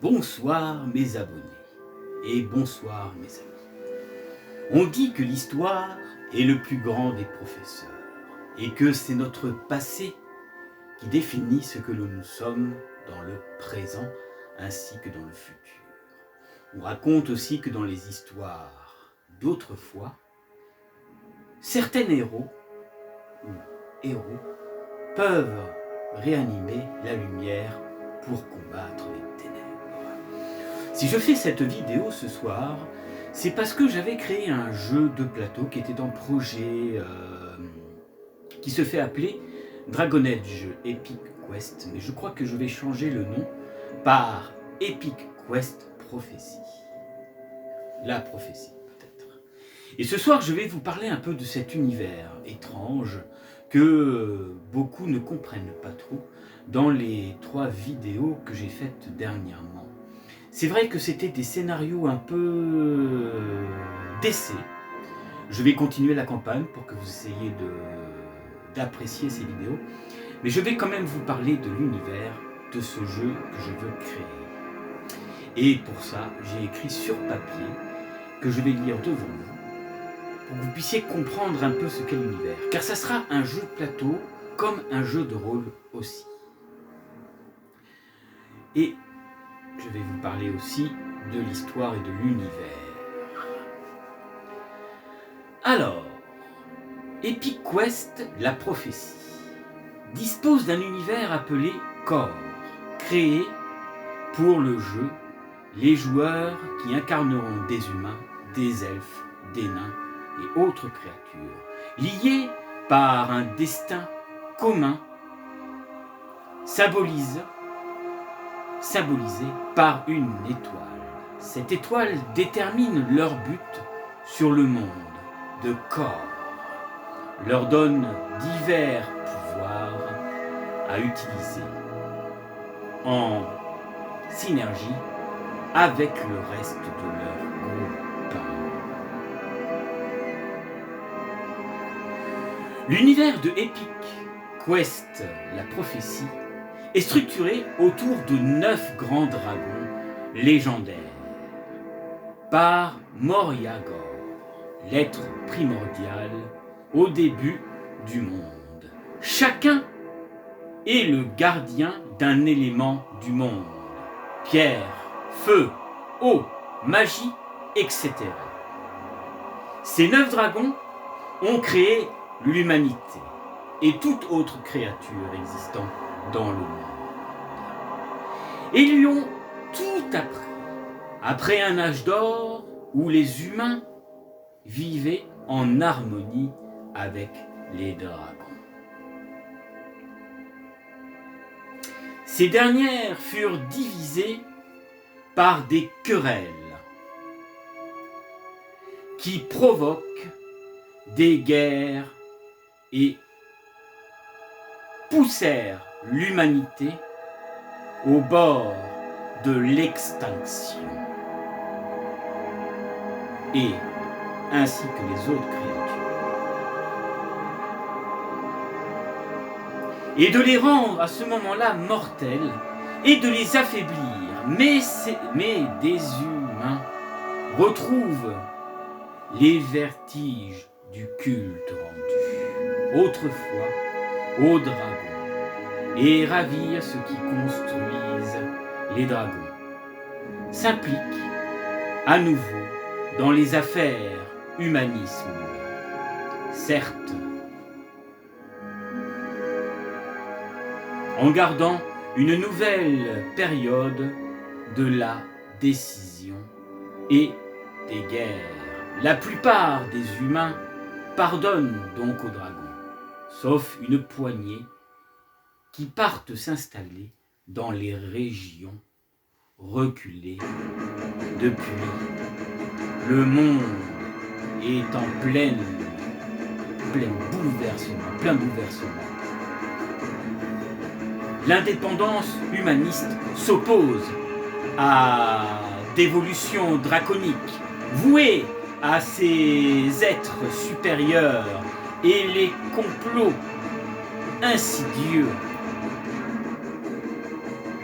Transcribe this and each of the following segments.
Bonsoir mes abonnés et bonsoir mes amis. On dit que l'histoire est le plus grand des professeurs et que c'est notre passé qui définit ce que nous sommes dans le présent ainsi que dans le futur. On raconte aussi que dans les histoires d'autrefois, certains héros peuvent réanimer la lumière pour combattre les ténèbres. Si je fais cette vidéo ce soir, c'est parce que j'avais créé un jeu de plateau qui était en projet, qui se fait appeler Dragon Age Epic Quest, mais je crois que je vais changer le nom par Epic Quest Prophecy. La prophétie peut-être. Et ce soir, je vais vous parler un peu de cet univers étrange que beaucoup ne comprennent pas trop dans les 3 vidéos que j'ai faites dernièrement. C'est vrai que c'était des scénarios un peu d'essai. Je vais continuer la campagne pour que vous essayiez d'apprécier ces vidéos. Mais je vais quand même vous parler de l'univers de ce jeu que je veux créer. Et pour ça, j'ai écrit sur papier, que je vais lire devant vous, pour que vous puissiez comprendre un peu ce qu'est l'univers. Car ça sera un jeu de plateau, comme un jeu de rôle aussi. Et je vais vous parler aussi de l'histoire et de l'univers. Alors, Epic Quest, la prophétie, dispose d'un univers appelé Core, créé pour le jeu, les joueurs qui incarneront des humains, des elfes, des nains et autres créatures, liés par un destin commun, symbolisé par une étoile. Cette étoile détermine leur but sur le monde de Core, leur donne divers pouvoirs à utiliser en synergie avec le reste de leur groupe. L'univers de Epic Quest, la prophétie, est structuré autour de 9 grands dragons légendaires par Moriagor, l'être primordial au début du monde. Chacun est le gardien d'un élément du monde: pierre, feu, eau, magie, etc. Ces 9 dragons ont créé l'humanité et toute autre créature existant dans le monde. Et ils lui ont tout appris. Après un âge d'or où les humains vivaient en harmonie avec les dragons. Ces dernières furent divisées par des querelles qui provoquent des guerres et poussèrent l'humanité au bord de l'extinction, et ainsi que les autres créatures, et de les rendre à ce moment-là mortels et de les affaiblir. Mais des humains retrouvent les vertiges du culte rendu autrefois aux dragons, et ravir ceux qui construisent les dragons, s'impliquent à nouveau dans les affaires humanisme. Certes, en gardant une nouvelle période de la décision et des guerres. La plupart des humains pardonnent donc aux dragons, sauf une poignée qui partent s'installer dans les régions reculées depuis le monde est en plein bouleversement. L'indépendance humaniste s'oppose à d'évolution draconique, vouée à ces êtres supérieurs et les complots insidieux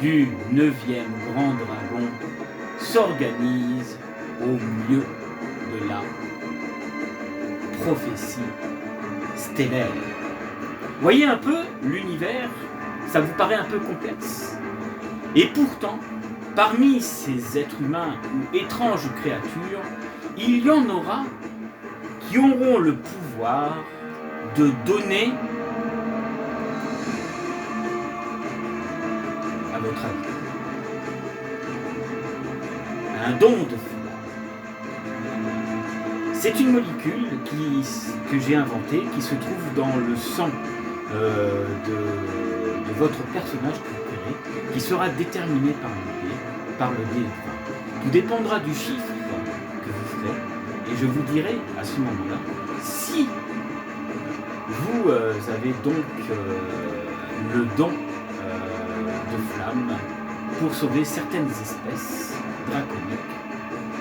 du 9e grands dragons s'organisent au mieux de la prophétie stellaire. Voyez un peu l'univers, ça vous paraît un peu complexe. Et pourtant, parmi ces êtres humains ou étranges créatures, il y en aura qui auront le pouvoir de donner à votre avis un don de foi. C'est une molécule que j'ai inventée qui se trouve dans le sang de votre personnage préféré, qui sera déterminé par le dé 20. Tout dépendra du chiffre que vous ferez, et je vous dirai à ce moment-là si vous avez donc le don de flamme pour sauver certaines espèces draconiques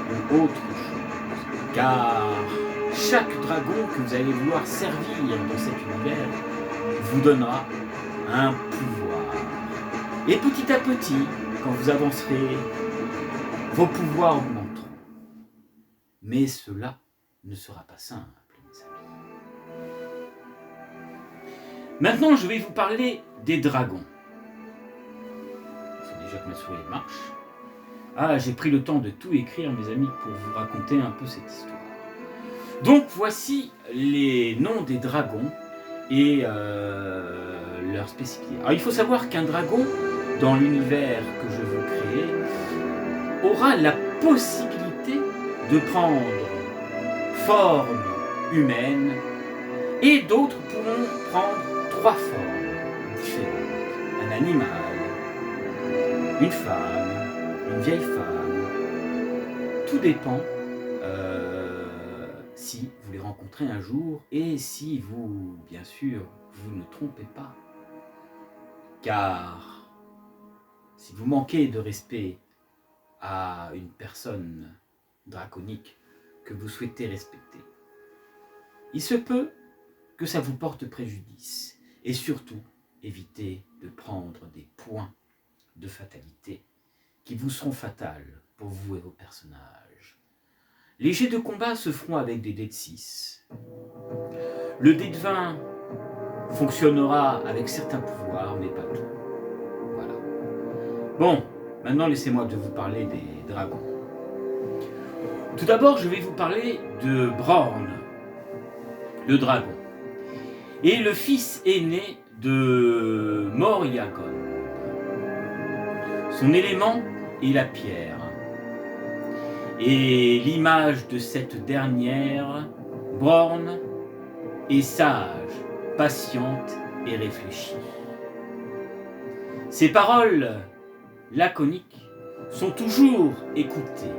ou autre chose. Car chaque dragon que vous allez vouloir servir dans cet univers vous donnera un pouvoir. Et petit à petit, quand vous avancerez, vos pouvoirs augmenteront. Mais cela ne sera pas simple, mes amis. Maintenant, je vais vous parler des dragons. C'est déjà que ma souris marche. Ah, j'ai pris le temps de tout écrire, mes amis, pour vous raconter un peu cette histoire. Donc, voici les noms des dragons et leur spécificité. Alors, il faut savoir qu'un dragon, dans l'univers que je veux créer, aura la possibilité de prendre forme humaine et d'autres pourront prendre 3 formes différentes. Un animal, une femme, une vieille femme. Tout dépend si vous les rencontrez un jour et si vous, bien sûr, vous ne trompez pas. Car si vous manquez de respect à une personne draconique que vous souhaitez respecter, il se peut que ça vous porte préjudice. Et surtout, évitez de prendre des points de fatalité qui vous seront fatales pour vous et vos personnages. Les jets de combat se feront avec des dés de 6. Le dé de 20 fonctionnera avec certains pouvoirs, mais pas tout. Voilà. Bon, maintenant laissez-moi de vous parler des dragons. Tout d'abord, je vais vous parler de Bjorn, le dragon, et le fils aîné de Morriagon. Son élément est la pierre. Et l'image de cette dernière, Bjorn, est sage, patiente et réfléchie. Ses paroles laconiques sont toujours écoutées,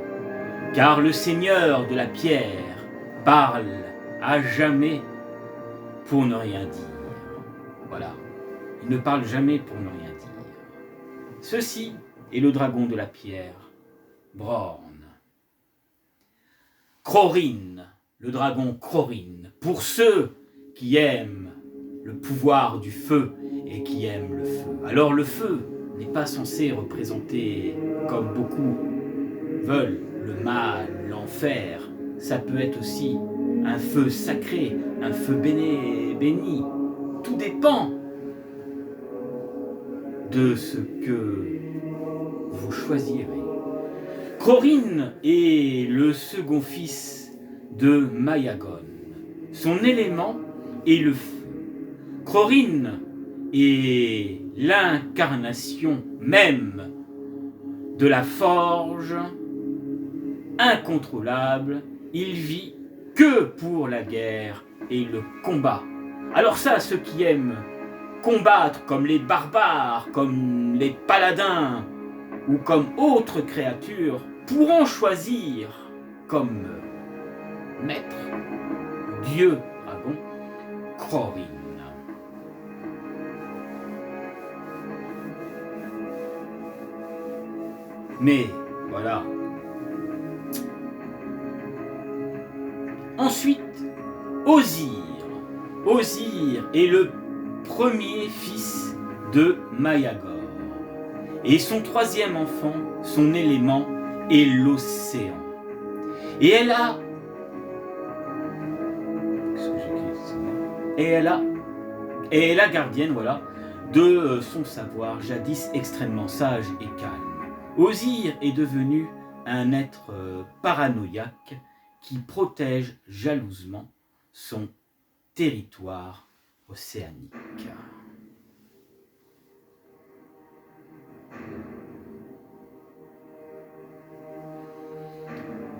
car le seigneur de la pierre parle à jamais pour ne rien dire. Voilà, il ne parle jamais pour ne rien dire. Ceci est le dragon de la pierre, Bjorn. Crorin, le dragon Crorin, pour ceux qui aiment le pouvoir du feu et qui aiment le feu. Alors le feu n'est pas censé représenter, comme beaucoup veulent, le mal, l'enfer. Ça peut être aussi un feu sacré, un feu béni. Tout dépend de ce que vous choisirez. Crorin est le second fils de Morriagon. Son élément est le feu. Crorin est l'incarnation même de la forge incontrôlable. Il vit que pour la guerre et le combat. Alors ça, ceux qui aiment combattre comme les barbares, comme les paladins ou comme autres créatures pourront choisir comme maître, dieu dragon, Crorin. Mais voilà. Ensuite, Ozir. Ozir est le premier fils de Morriagon. Et son troisième enfant, son élément, est l'océan. Et elle a... Et elle a gardienne, voilà, de son savoir, jadis extrêmement sage et calme. Osir est devenu un être paranoïaque qui protège jalousement son territoire océanique.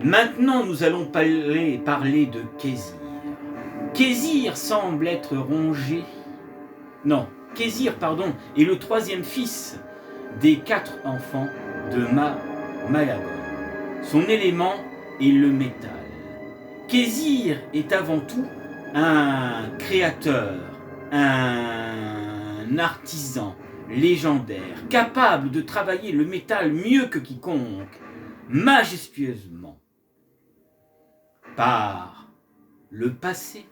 Maintenant, nous allons parler de Kézir. Kézir semble être rongé. Non, Kézir, pardon, est le troisième fils des 4 enfants de Mayagon. Son élément est le métal. Kézir est avant tout un créateur, un artisan légendaire, capable de travailler le métal mieux que quiconque, majestueusement. Par le passé,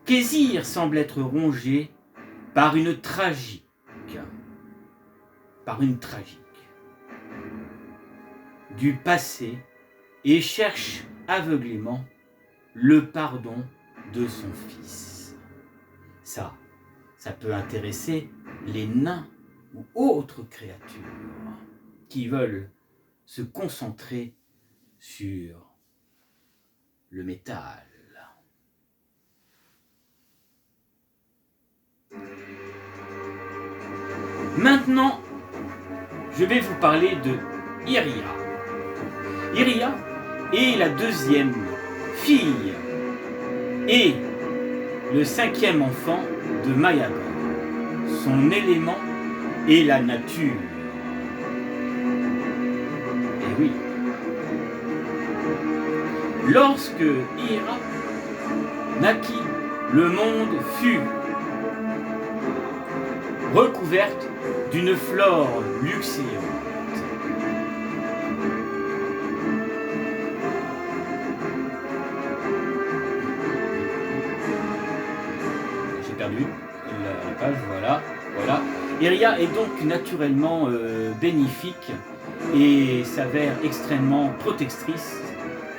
Kézir semble être rongé par une tragique, du passé et cherche aveuglément le pardon de son fils. Ça peut intéresser les nains ou autres créatures qui veulent se concentrer sur le métal. Maintenant, je vais vous parler de Iria. Iria est la deuxième fille et le 5e enfant de Mayagon. Son élément est la nature. Et oui. Lorsque Ira naquit, le monde fut recouverte d'une flore luxuriante. J'ai perdu la page, voilà. Iria est donc naturellement bénéfique et s'avère extrêmement protectrice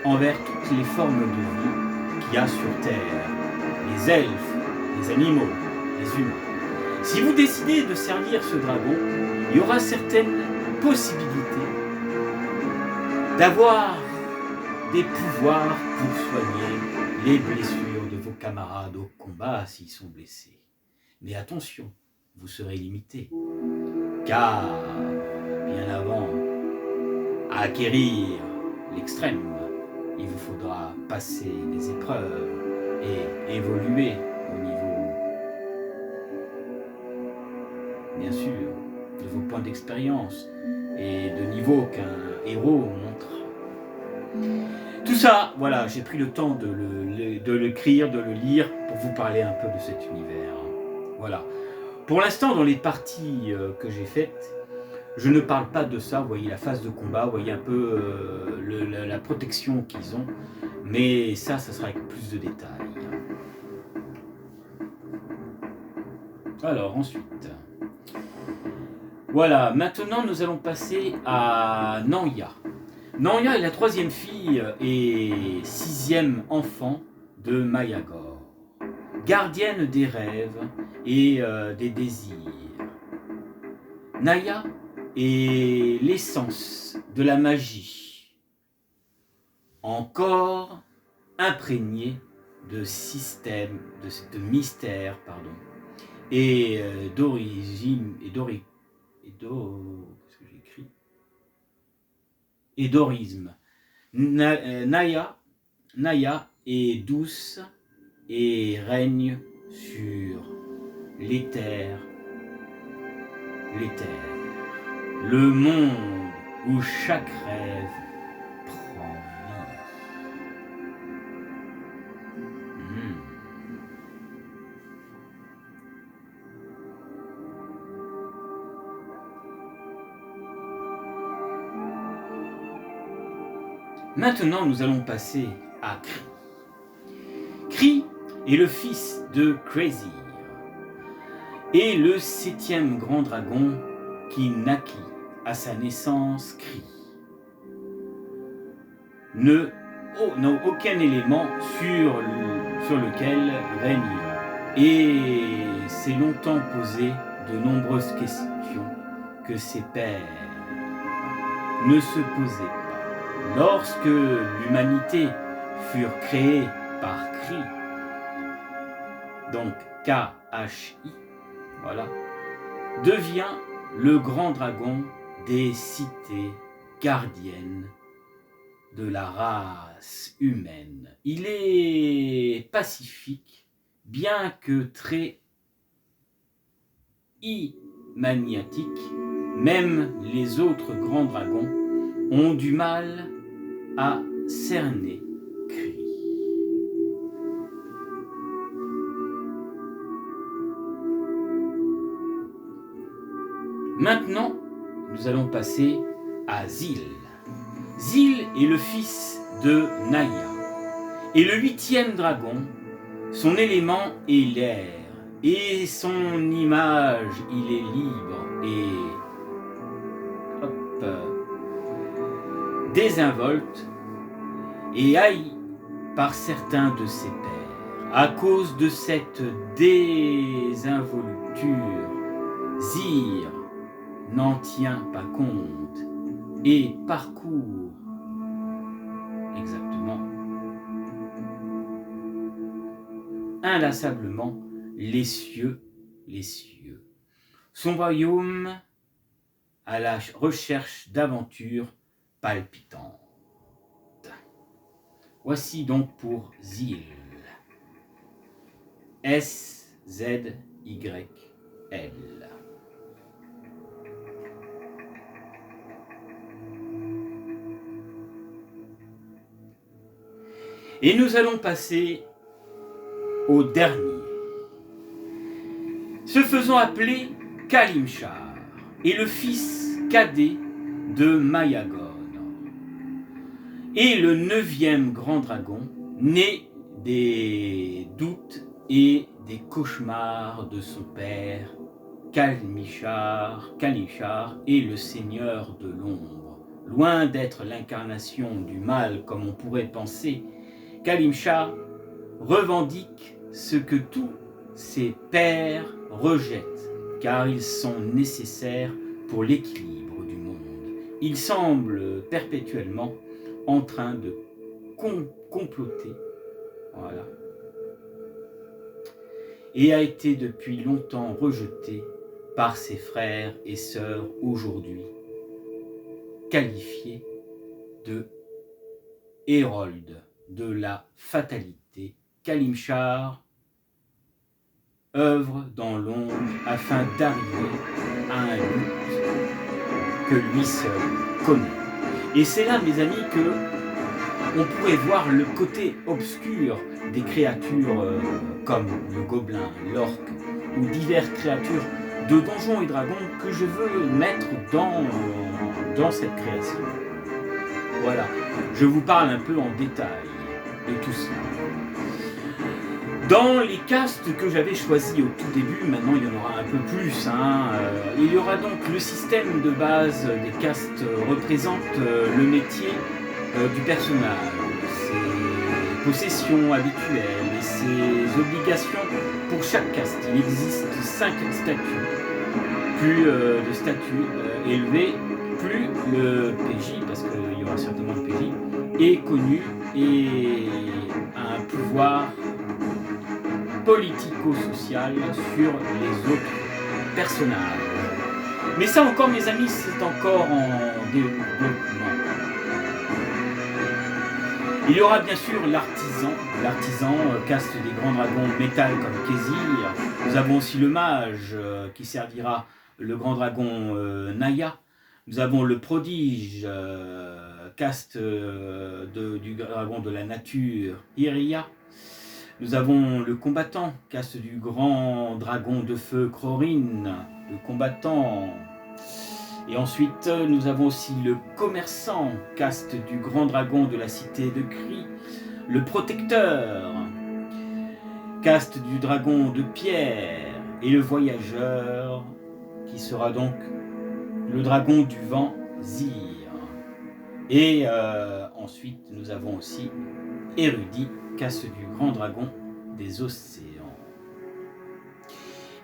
envers toutes les formes de vie qu'il y a sur Terre, les elfes, les animaux, les humains. Si vous décidez de servir ce dragon, il y aura certaines possibilités d'avoir des pouvoirs pour soigner les blessures de vos camarades au combat s'ils sont blessés. Mais attention, vous serez limité, car bien avant acquérir l'extrême, il vous faudra passer des épreuves et évoluer au niveau, bien sûr, de vos points d'expérience et de niveau qu'un héros montre. Tout ça, voilà, j'ai pris le temps de l'écrire, de le lire pour vous parler un peu de cet univers. Voilà. Pour l'instant, dans les parties que j'ai faites, je ne parle pas de ça, vous voyez la phase de combat, vous voyez un peu la protection qu'ils ont, mais ça sera avec plus de détails. Alors ensuite, voilà, maintenant nous allons passer à Nanya. Nanya est la 3e fille et 6e enfant de Mayagor, gardienne des rêves et des désirs. Naya est l'essence de la magie, encore imprégnée de systèmes, de mystères, pardon, et d'origine, qu'est-ce que j'ai écrit ? Et d'orisme. Naya est douce et règne sur l'éther, le monde où chaque rêve prend vie. Maintenant, nous allons passer à Kree. Kree est le fils de Crazy et le 7e grand dragon qui naquit à sa naissance, crie. N'a aucun élément sur lequel règne. Et s'est longtemps posé de nombreuses questions que ses pères ne se posaient pas. Lorsque l'humanité fut créée par Kri, donc K-H-I, voilà, devient le grand dragon des cités gardiennes de la race humaine. Il est pacifique, bien que très maniatique. Même les autres grands dragons ont du mal à cerner Kri. Maintenant, nous allons passer à Zil. Zil est le fils de Naya. Et le 8e dragon, son élément est l'air. Et son image, il est libre et désinvolte et haï par certains de ses pairs. À cause de cette désinvolture, Zir n'en tient pas compte et parcourt exactement inlassablement les cieux. Son royaume à la recherche d'aventures palpitantes. Voici donc pour Zil. S-Z-Y-L. Et nous allons passer au dernier. Se faisant appeler Kalimshar est le fils cadet de Mayagor et le 9e grand dragon, né des doutes et des cauchemars de son père Kalimshar est le seigneur de l'ombre. Loin d'être l'incarnation du mal comme on pourrait penser, Kalimshar revendique ce que tous ses pairs rejettent, car ils sont nécessaires pour l'équilibre du monde. Il semble perpétuellement en train de comploter, voilà, et a été depuis longtemps rejeté par ses frères et sœurs, aujourd'hui qualifiés de hérold de la fatalité. Kalimshar œuvre dans l'ombre afin d'arriver à un but que lui seul connaît. Et c'est là, mes amis, que on pourrait voir le côté obscur des créatures comme le gobelin, l'orque ou diverses créatures de Donjons et Dragons que je veux mettre dans cette création. Voilà, je vous parle un peu en détail de tout cela. Dans les castes que j'avais choisis au tout début, maintenant il y en aura un peu plus, il y aura donc le système de base des castes représente le métier du personnage, ses possessions habituelles et ses obligations pour chaque caste. Il existe 5 statuts, plus de statuts élevés, plus le PJ, parce qu'il y aura certainement le PJ, est connu et a un pouvoir politico-social sur les autres personnages. Mais ça encore, mes amis, c'est encore en développement. Il y aura bien sûr l'artisan, caste des grands dragons métal comme Kézir. Nous avons aussi le mage qui servira le grand dragon Naya. Nous avons le prodige, caste du dragon de la nature Iria. Nous avons le combattant, caste du grand dragon de feu Crorin, le combattant. Et ensuite, nous avons aussi le commerçant, caste du grand dragon de la cité de Kri, le protecteur, caste du dragon de pierre, et le voyageur, qui sera donc le dragon du vent Zir. Et ensuite, nous avons aussi Érudit, casse du grand dragon des océans.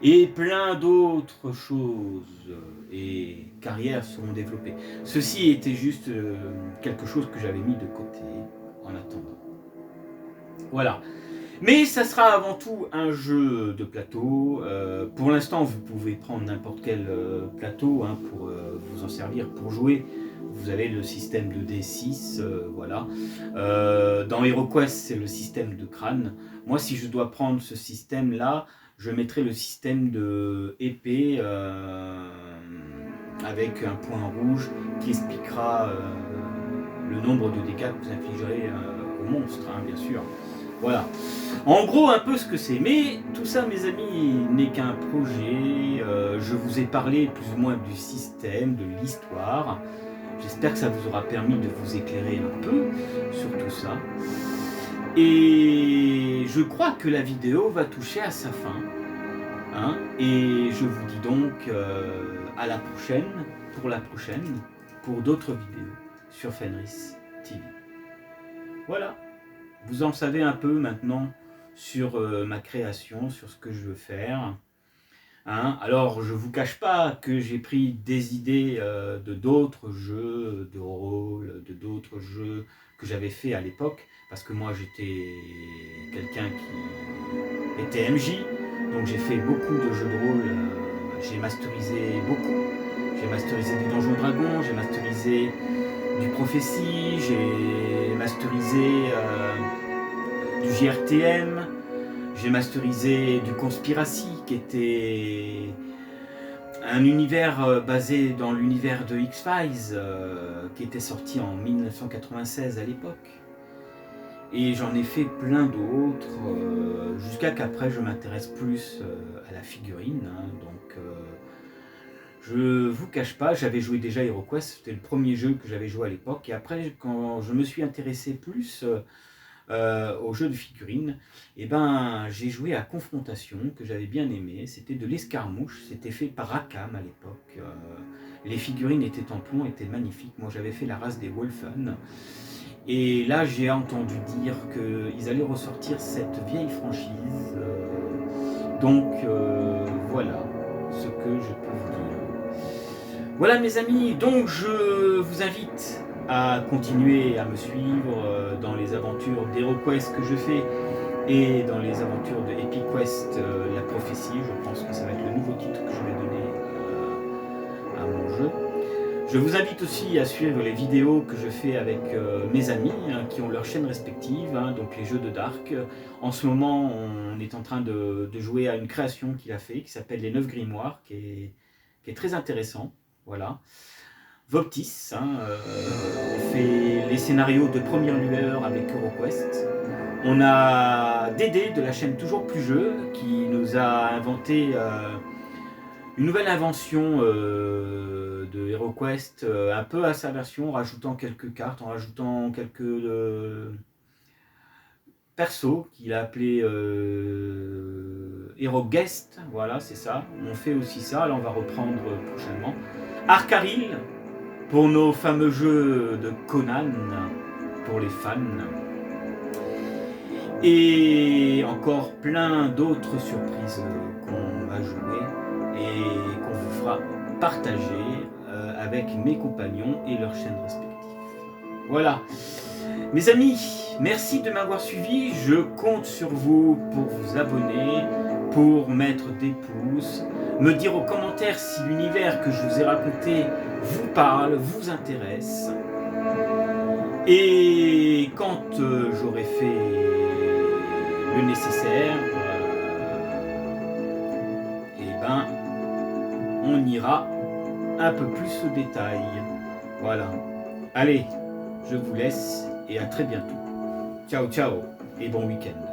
Et plein d'autres choses et carrières seront développées. Ceci était juste quelque chose que j'avais mis de côté en attendant. Voilà. Mais ça sera avant tout un jeu de plateau. Pour l'instant, vous pouvez prendre n'importe quel plateau pour vous en servir pour jouer. Vous avez le système de D6, voilà. Dans HeroQuest, c'est le système de crâne. Moi, si je dois prendre ce système-là, je mettrai le système de épée avec un point rouge qui expliquera le nombre de dégâts que vous infligerez au monstre, bien sûr. Voilà. En gros, un peu ce que c'est. Mais tout ça, mes amis, n'est qu'un projet. Je vous ai parlé plus ou moins du système, de l'histoire. J'espère que ça vous aura permis de vous éclairer un peu sur tout ça. Et je crois que la vidéo va toucher à sa fin. Et je vous dis donc à la prochaine, pour d'autres vidéos sur Fenris TV. Voilà. Vous en savez un peu maintenant sur ma création, sur ce que je veux faire. Alors, je ne vous cache pas que j'ai pris des idées de d'autres jeux de rôle, de d'autres jeux que j'avais fait à l'époque, parce que moi j'étais quelqu'un qui était MJ, donc j'ai fait beaucoup de jeux de rôle, j'ai masterisé beaucoup. J'ai masterisé du Donjon Dragon, j'ai masterisé du Prophétie, j'ai masterisé du GRTM, j'ai masterisé du Conspiracy, qui était un univers basé dans l'univers de X-Files, qui était sorti en 1996 à l'époque. Et j'en ai fait plein d'autres, jusqu'à qu'après je m'intéresse plus à la figurine. Donc je vous cache pas, j'avais joué déjà à HeroQuest, c'était le premier jeu que j'avais joué à l'époque. Et après, quand je me suis intéressé plus aux jeux de figurines, j'ai joué à Confrontation, que j'avais bien aimé. C'était de l'escarmouche, c'était fait par Rackham à l'époque. Les figurines étaient en plomb, étaient magnifiques. Moi j'avais fait la race des Wolfen. Et là j'ai entendu dire qu'ils allaient ressortir cette vieille franchise. Donc voilà ce que je peux vous dire. Voilà mes amis, donc je vous invite à continuer à me suivre dans les aventures d'HeroQuest que je fais et dans les aventures de EpiQuest, la prophétie. Je pense que ça va être le nouveau titre que je vais donner à mon jeu. Je vous invite aussi à suivre les vidéos que je fais avec mes amis qui ont leurs chaînes respectives, donc les jeux de Dark. En ce moment, on est en train de jouer à une création qu'il a fait qui s'appelle Les 9 Grimoires, qui est très intéressant. Voilà. Voptis, on fait les scénarios de Première Lueur avec HeroQuest. On a Dédé de la chaîne Toujours Plus Jeu qui nous a inventé une nouvelle invention de HeroQuest, un peu à sa version, en rajoutant quelques cartes, en rajoutant quelques persos qu'il a appelé HeroGuest, voilà c'est ça. On fait aussi ça, là on va reprendre prochainement. Arcaril, pour nos fameux jeux de Conan, pour les fans. Et encore plein d'autres surprises qu'on va jouer et qu'on vous fera partager avec mes compagnons et leurs chaînes respectives. Voilà. Mes amis, merci de m'avoir suivi. Je compte sur vous pour vous abonner, pour mettre des pouces, me dire aux commentaires si l'univers que je vous ai raconté vous parle, vous intéresse. Et quand j'aurai fait le nécessaire, on ira un peu plus au détail. Voilà. Allez, je vous laisse et à très bientôt. Ciao, ciao et bon week-end.